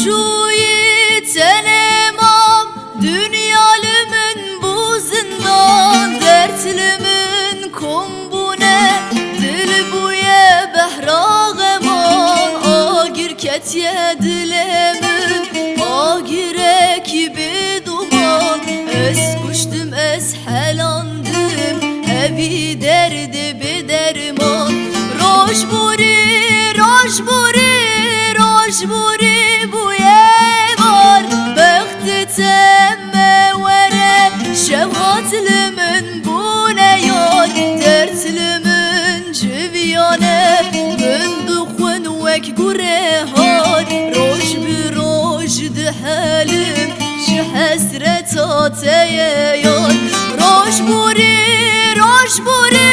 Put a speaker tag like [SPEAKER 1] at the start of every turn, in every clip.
[SPEAKER 1] Şuyi tenemam dünyalımın bu zindan dertlimin kombune dil buye behrağeman agir ketiye dilemin agire gibi duman es kuştum es helandım evi derdi bir derman rojburi rojburi rojburi şevhatlimin bu ne yar dertlimin civiyane min dukhun vek gurehan roj bi roj dihalim ji hesret ateye yar roj buri roj buri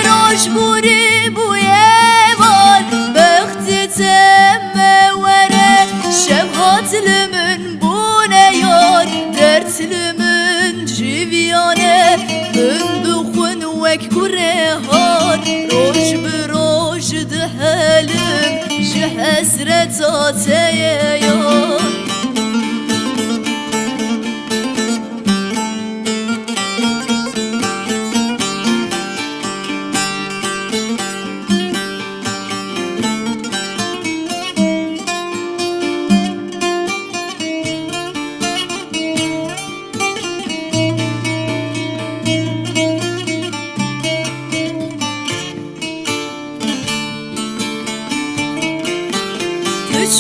[SPEAKER 1] roj buri bu ye var bekti temme vere şevhatlimin bu ne yar dertlimin civiyane min dukhun vek gurehan roj bi roj dihalim ji hesret ateye yar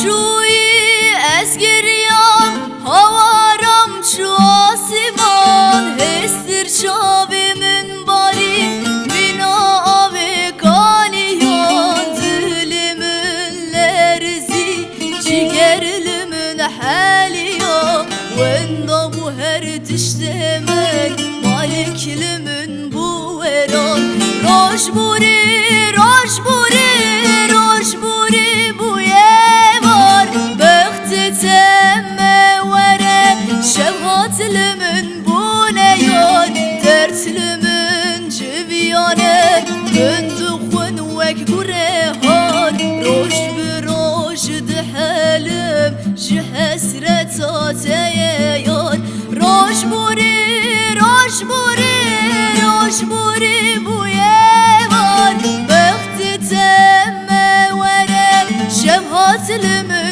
[SPEAKER 1] Şuyi ez giryam havaram şu asiman hestir çavimin bari mina ave kaniyan dilimin lerzi cigerlimin haliya venda bu her dişlemek maliklimin bu veran rojburi rojburi rojburi bu temme vere şevhatlimin bu ne yar dertlimin civiyane min dukhun vek gurehan roj bi roj dihalim ji hesret ateye yar roj buri roj buri roj buri bu ye var bekti temme vere şevhatlimin